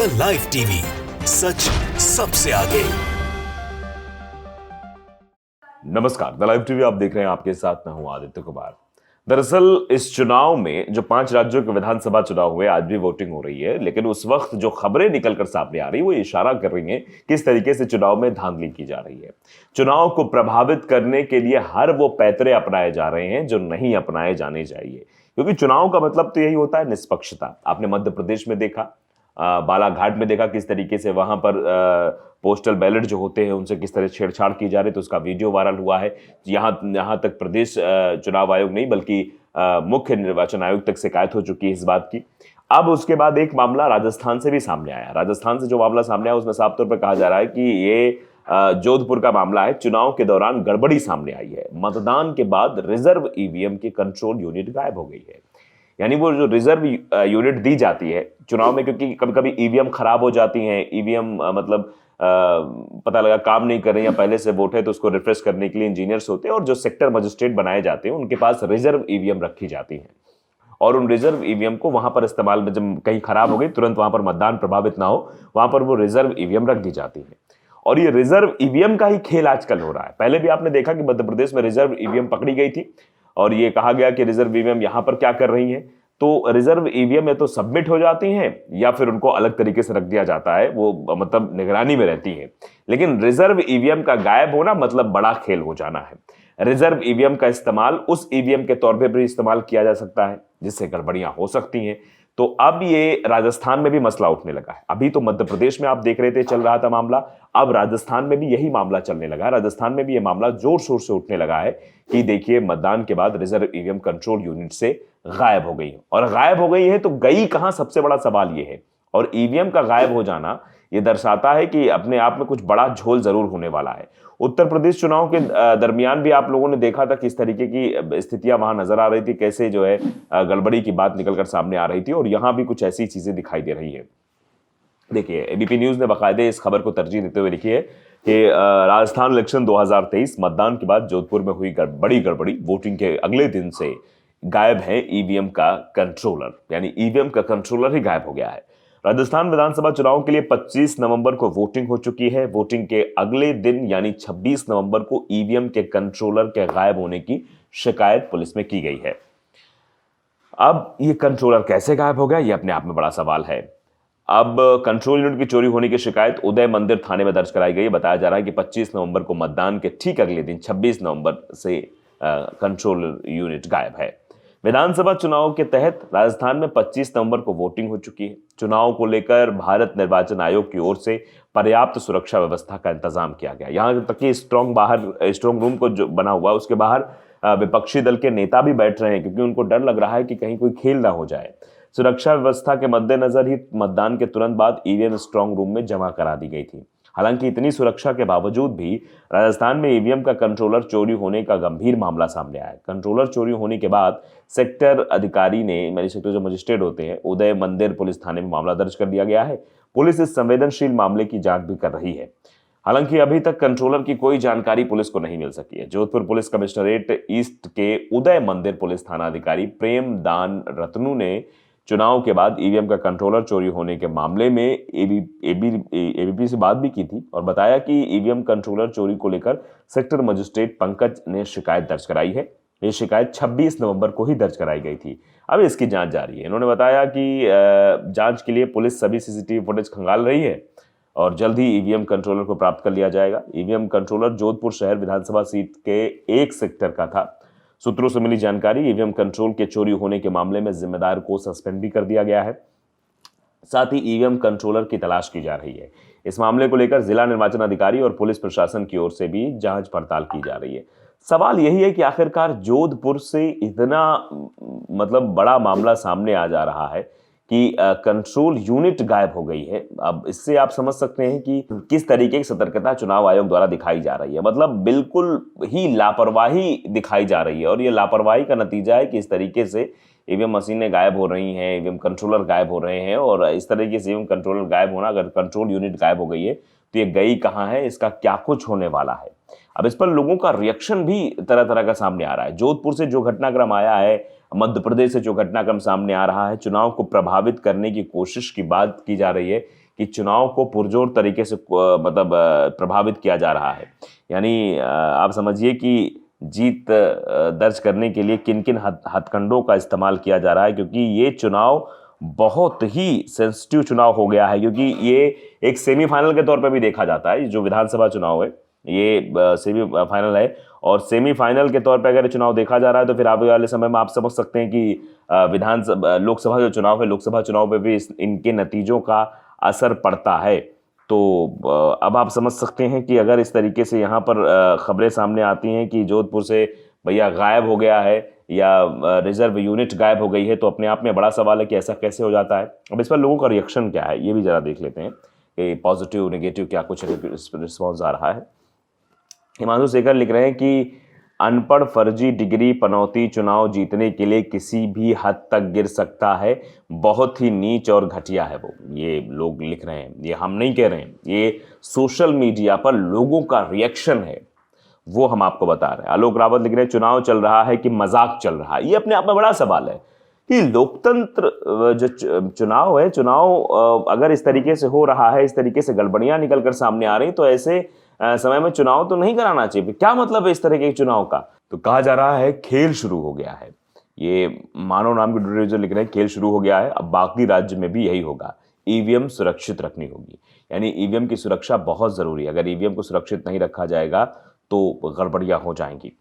The live TV, सच सबसे आगे। नमस्कार, द लाइव टीवी आप देख रहे हैं। आपके साथ मैं हूं आदित्य कुमार। दरअसल इस चुनाव में जो 5 राज्यों के विधानसभा चुनाव हुए, आज भी वोटिंग हो रही है, लेकिन उस वक्त जो खबरें निकलकर सामने आ रही वो इशारा कर रही हैं किस तरीके से चुनाव में धांधली की जा रही है। चुनाव को प्रभावित करने के लिए हर वो पैतरे अपनाए जा रहे हैं जो नहीं अपनाए जाने चाहिए, क्योंकि चुनाव का मतलब तो यही होता है निष्पक्षता। आपने मध्य प्रदेश में देखा, बालाघाट में देखा किस तरीके से वहां पर पोस्टल बैलेट जो होते हैं उनसे किस तरह छेड़छाड़ की जा रही, तो उसका वीडियो वायरल हुआ है। यहाँ तक प्रदेश चुनाव आयोग नहीं बल्कि मुख्य निर्वाचन आयोग तक शिकायत हो चुकी है इस बात की। अब उसके बाद एक मामला राजस्थान से भी सामने आया। राजस्थान से जो मामला सामने आया उसमें साफ तौर पर कहा जा रहा है कि ये जोधपुर का मामला है। चुनाव के दौरान गड़बड़ी सामने आई है। मतदान के बाद रिजर्व ईवीएम की कंट्रोल यूनिट गायब हो गई है। यानी वो जो रिजर्व यूनिट दी जाती है चुनाव में, क्योंकि कभी कभी ईवीएम खराब हो जाती हैं, ईवीएम मतलब पता लगा काम नहीं कर रहे हैं या पहले से वोट है तो उसको रिफ्रेश करने के लिए इंजीनियर्स होते हैं और जो सेक्टर मजिस्ट्रेट बनाए जाते हैं उनके पास रिजर्व ईवीएम रखी जाती है और उन रिजर्व ईवीएम को वहां पर इस्तेमाल में, जब कहीं खराब हो गई तुरंत वहां पर मतदान प्रभावित ना हो, वहां पर वो रिजर्व ईवीएम रख दी जाती है। और ये रिजर्व ईवीएम का ही खेल आजकल हो रहा है। पहले भी आपने देखा कि मध्य प्रदेश में रिजर्व ईवीएम पकड़ी गई थी और ये कहा गया कि रिजर्व ईवीएम यहां पर क्या कर रही है। तो रिजर्व ईवीएम या तो सबमिट हो जाती हैं या फिर उनको अलग तरीके से रख दिया जाता है, वो मतलब निगरानी में रहती हैं। लेकिन रिजर्व ईवीएम का गायब होना मतलब बड़ा खेल हो जाना है। रिजर्व ईवीएम का इस्तेमाल उस ईवीएम के तौर पे भी इस्तेमाल किया जा सकता है जिससे गड़बड़ियां हो सकती हैं। तो अब ये राजस्थान में भी मसला उठने लगा है। अभी तो मध्य प्रदेश में आप देख रहे थे चल रहा था मामला, अब राजस्थान में भी यही मामला चलने लगा है। राजस्थान में भी ये मामला जोर शोर से उठने लगा है कि देखिए मतदान के बाद रिजर्व ईवीएम कंट्रोल यूनिट से गायब हो गई है। और गायब हो गई है तो गई कहां, सबसे बड़ा सवाल ये है। और ईवीएम का गायब हो जाना ये दर्शाता है कि अपने आप में कुछ बड़ा झोल जरूर होने वाला है। उत्तर प्रदेश चुनाव के दरमियान भी आप लोगों ने देखा था किस तरीके की स्थितियां वहां नजर आ रही थी, कैसे जो है गड़बड़ी की बात निकलकर सामने आ रही थी और यहां भी कुछ ऐसी चीजें दिखाई दे रही है। देखिए, एबीपी न्यूज ने बाकायदे इस खबर को तरजीह देते हुए लिखी है कि राजस्थान इलेक्शन 2023 मतदान के बाद जोधपुर में हुई बड़ी गड़बड़ी, वोटिंग के अगले दिन से गायब है ईवीएम का कंट्रोलर, यानी ईवीएम का कंट्रोलर ही गायब हो गया है। राजस्थान विधानसभा चुनाव के लिए 25 नवंबर को वोटिंग हो चुकी है। वोटिंग के अगले दिन यानी 26 नवंबर को ईवीएम के कंट्रोलर के गायब होने की शिकायत पुलिस में की गई है। अब ये कंट्रोलर कैसे गायब हो गया, ये अपने आप में बड़ा सवाल है। अब कंट्रोल यूनिट की चोरी होने की शिकायत उदय मंदिर थाने में दर्ज कराई गई है। बताया जा रहा है कि 25 नवंबर को मतदान के ठीक अगले दिन 26 नवंबर से कंट्रोल यूनिट गायब है। विधानसभा चुनाव के तहत राजस्थान में 25 नवंबर को वोटिंग हो चुकी है। चुनाव को लेकर भारत निर्वाचन आयोग की ओर से पर्याप्त सुरक्षा व्यवस्था का इंतजाम किया गया। यहां तक कि स्ट्रांग रूम को जो बना हुआ है उसके बाहर विपक्षी दल के नेता भी बैठ रहे हैं, क्योंकि उनको डर लग रहा है कि कहीं कोई खेल ना हो जाए। सुरक्षा व्यवस्था के मद्देनजर ही मतदान के तुरंत बाद ईवीएम स्ट्रांग रूम में जमा करा दी गई थी। हालांकि इतनी सुरक्षा के बावजूद भी राजस्थान में ईवीएम का कंट्रोलर चोरी होने का गंभीर मामला सामने आया। कंट्रोलर चोरी होने के बाद सेक्टर अधिकारी ने, सेक्टर जो मजिस्ट्रेट होते हैं, उदय मंदिर पुलिस थाने में मामला दर्ज कर दिया गया है। पुलिस इस संवेदनशील मामले की जांच भी कर रही है। हालांकि अभी तक कंट्रोलर की कोई जानकारी पुलिस को नहीं मिल सकी है। जोधपुर पुलिस कमिश्नरेट ईस्ट के उदय मंदिर पुलिस थाना अधिकारी प्रेम दान रत्नू ने चुनाव के बाद ईवीएम का कंट्रोलर चोरी होने के मामले में एबीपी से बात भी की थी और बताया कि ईवीएम कंट्रोलर चोरी को लेकर सेक्टर मजिस्ट्रेट पंकज ने शिकायत दर्ज कराई है। ये शिकायत 26 नवंबर को ही दर्ज कराई गई थी। अब इसकी जांच जारी है। इन्होंने बताया कि जांच के लिए पुलिस सभी सीसीटीवी फुटेज खंगाल रही है और जल्द ही ईवीएम कंट्रोलर को प्राप्त कर लिया जाएगा। ईवीएम कंट्रोलर जोधपुर शहर विधानसभा सीट के एक सेक्टर का था। सूत्रों से मिली जानकारी, ईवीएम कंट्रोल के चोरी होने के मामले में जिम्मेदार को सस्पेंड भी कर दिया गया है। साथ ही ईवीएम कंट्रोलर की तलाश की जा रही है। इस मामले को लेकर जिला निर्वाचन अधिकारी और पुलिस प्रशासन की ओर से भी जांच पड़ताल की जा रही है। सवाल यही है कि आखिरकार जोधपुर से इतना मतलब बड़ा मामला सामने आ जा रहा है कि कंट्रोल यूनिट गायब हो गई है। अब इससे आप समझ सकते हैं कि किस तरीके की सतर्कता चुनाव आयोग द्वारा दिखाई जा रही है। मतलब बिल्कुल ही लापरवाही दिखाई जा रही है और ये लापरवाही का नतीजा है कि इस तरीके से ईवीएम मशीनें गायब हो रही हैं, ईवीएम कंट्रोलर गायब हो रहे हैं। और इस तरीके से ईवीएम कंट्रोलर गायब होना, अगर कंट्रोल यूनिट गायब हो गई है तो ये गई कहाँ है, इसका क्या कुछ होने वाला है। अब इस पर लोगों का रिएक्शन भी तरह तरह का सामने आ रहा है। जोधपुर से जो घटनाक्रम आया है, मध्य प्रदेश से जो घटनाक्रम सामने आ रहा है, चुनाव को प्रभावित करने की कोशिश की बात की जा रही है कि चुनाव को पुरजोर तरीके से मतलब प्रभावित किया जा रहा है। यानी आप समझिए कि जीत दर्ज करने के लिए किन किन हथकंडों का इस्तेमाल किया जा रहा है, क्योंकि ये चुनाव बहुत ही सेंसिटिव चुनाव हो गया है। क्योंकि ये एक सेमीफाइनल के तौर पे भी देखा जाता है, जो विधानसभा चुनाव है ये सेमीफाइनल है, और सेमीफाइनल के तौर पे अगर चुनाव देखा जा रहा है तो फिर आने वाले समय में आप समझ सकते हैं कि लोकसभा जो चुनाव है, लोकसभा चुनाव पे भी इनके नतीजों का असर पड़ता है। तो अब आप समझ सकते हैं कि अगर इस तरीके से यहाँ पर खबरें सामने आती हैं कि जोधपुर से भैया गायब हो गया है या रिजर्व यूनिट गायब हो गई है, तो अपने आप में बड़ा सवाल है कि ऐसा कैसे हो जाता है। अब इस पर लोगों का रिएक्शन क्या है ये भी जरा देख लेते हैं कि पॉजिटिव नेगेटिव क्या कुछ रिस्पॉन्स आ रहा है। हिमांशु शेखर लिख रहे हैं कि अनपढ़ फर्जी डिग्री पनौती चुनाव जीतने के लिए किसी भी हद तक गिर सकता है, बहुत ही नीच और घटिया है वो। ये लोग लिख रहे हैं, ये हम नहीं कह रहे हैं, ये सोशल मीडिया पर लोगों का रिएक्शन है, वो हम आपको बता रहे हैं। आलोक रावत लिख रहे हैं चुनाव चल रहा है कि मजाक चल रहा है। ये अपने आप में बड़ा सवाल है कि लोकतंत्र जो चुनाव है, चुनाव अगर इस तरीके से हो रहा है, इस तरीके से गड़बड़ियां निकल कर सामने आ रही, तो ऐसे समय में चुनाव तो नहीं कराना चाहिए। क्या मतलब है इस तरह के चुनाव का? तो कहा जा रहा है खेल शुरू हो गया है। ये मानव नाम के ड्यूरेजर लिख रहे हैं खेल शुरू हो गया है, अब बाकी राज्य में भी यही होगा। ईवीएम सुरक्षित रखनी होगी, यानी ईवीएम की सुरक्षा बहुत जरूरी है। अगर ईवीएम को सुरक्षित नहीं रखा जाएगा तो गड़बड़ियां हो जाएंगी।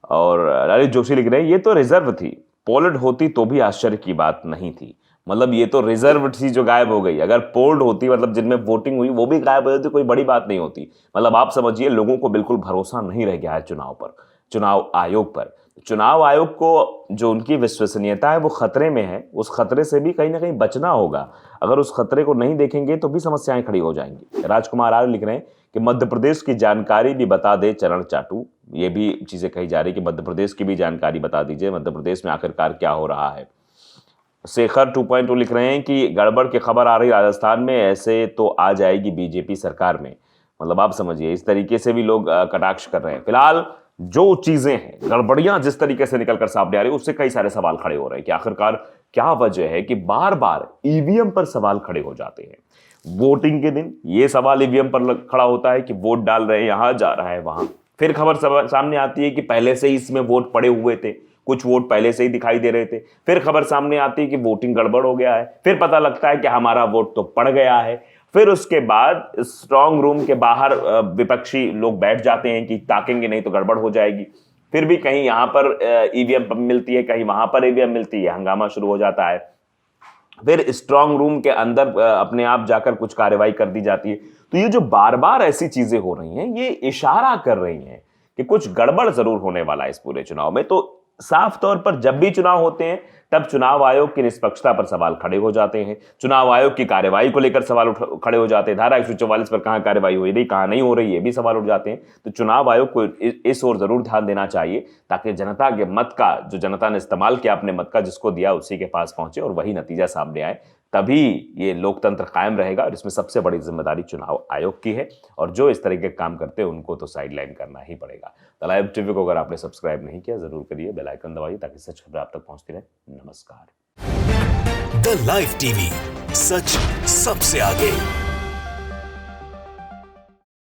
और ललित जोशी लिख रहे हैं ये तो रिजर्व थी, पोल्ड होती तो भी आश्चर्य की बात नहीं थी। मतलब ये तो रिजर्व थी जो गायब हो गई, अगर पोल्ड होती मतलब जिनमें वोटिंग हुई वो भी गायब हो जाती, कोई बड़ी बात नहीं होती। मतलब आप समझिए लोगों को बिल्कुल भरोसा नहीं रह गया है चुनाव पर, चुनाव आयोग पर। चुनाव आयोग को जो उनकी विश्वसनीयता है वो खतरे में है, उस खतरे से भी कहीं ना कहीं बचना होगा। अगर उस खतरे को नहीं देखेंगे तो भी समस्याएं खड़ी हो जाएंगी। राजकुमार आर्य लिख रहे हैं कि मध्य प्रदेश की जानकारी भी बता दे चरण चाटू। ये भी चीजें कही जा रही कि मध्य प्रदेश की भी जानकारी बता दीजिए, मध्य प्रदेश में आखिरकार क्या हो रहा है। शेखर 2.2 लिख रहे हैं कि गड़बड़ की खबर आ रही राजस्थान में, ऐसे तो आ जाएगी बीजेपी सरकार में। मतलब आप समझिए इस तरीके से भी लोग कटाक्ष कर रहे हैं। फिलहाल जो चीजें हैं, गड़बड़ियां जिस तरीके से निकलकर सामने आ रही है, उससे कई सारे सवाल खड़े हो रहे हैं कि आखिरकार क्या वजह है कि बार बार ईवीएम पर सवाल खड़े हो जाते हैं। वोटिंग के दिन ये सवाल ईवीएम पर खड़ा होता है कि वोट डाल रहे हैं, यहां जा रहा है वहां। फिर खबर सामने आती है कि पहले से ही इसमें वोट पड़े हुए थे, कुछ वोट पहले से ही दिखाई दे रहे थे। फिर खबर सामने आती है कि वोटिंग गड़बड़ हो गया है। फिर पता लगता है कि हमारा वोट तो पड़ गया है। फिर उसके बाद स्ट्रांग रूम के बाहर विपक्षी लोग बैठ जाते हैं कि ताकेंगे नहीं तो गड़बड़ हो जाएगी। फिर भी कहीं यहां पर ईवीएम मिलती है, कहीं वहां पर ईवीएम मिलती है, हंगामा शुरू हो जाता है। फिर स्ट्रांग रूम के अंदर अपने आप जाकर कुछ कार्रवाई कर दी जाती है। तो ये जो बार बार ऐसी चीजें हो रही हैं, ये इशारा कर रही हैं कि कुछ गड़बड़ जरूर होने वाला है इस पूरे चुनाव में। तो साफ तौर पर जब भी चुनाव होते हैं तब चुनाव आयोग की निष्पक्षता पर सवाल खड़े हो जाते हैं, चुनाव आयोग की कार्रवाई को लेकर सवाल खड़े हो जाते हैं। धारा 144 पर कहां कार्रवाई हो रही, कहां नहीं हो रही, ये भी सवाल उठ जाते हैं। तो चुनाव आयोग को इस ओर जरूर ध्यान देना चाहिए ताकि जनता के मत का, जो जनता ने इस्तेमाल किया अपने मत का, जिसको दिया उसी के पास पहुंचे और वही नतीजा सामने आए। तभी ये लोकतंत्र कायम रहेगा। और इसमें सबसे बड़ी जिम्मेदारी चुनाव आयोग की है, और जो इस तरह के काम करते हैं उनको तो साइडलाइन करना ही पड़ेगा। द लाइव टीवी को अगर आपने सब्सक्राइब नहीं किया जरूर करिए, बेल आइकन दबाइए ताकि सच खबर आप तक पहुंचती रहे। नमस्कार। द लाइव टीवी, सच सबसे आगे।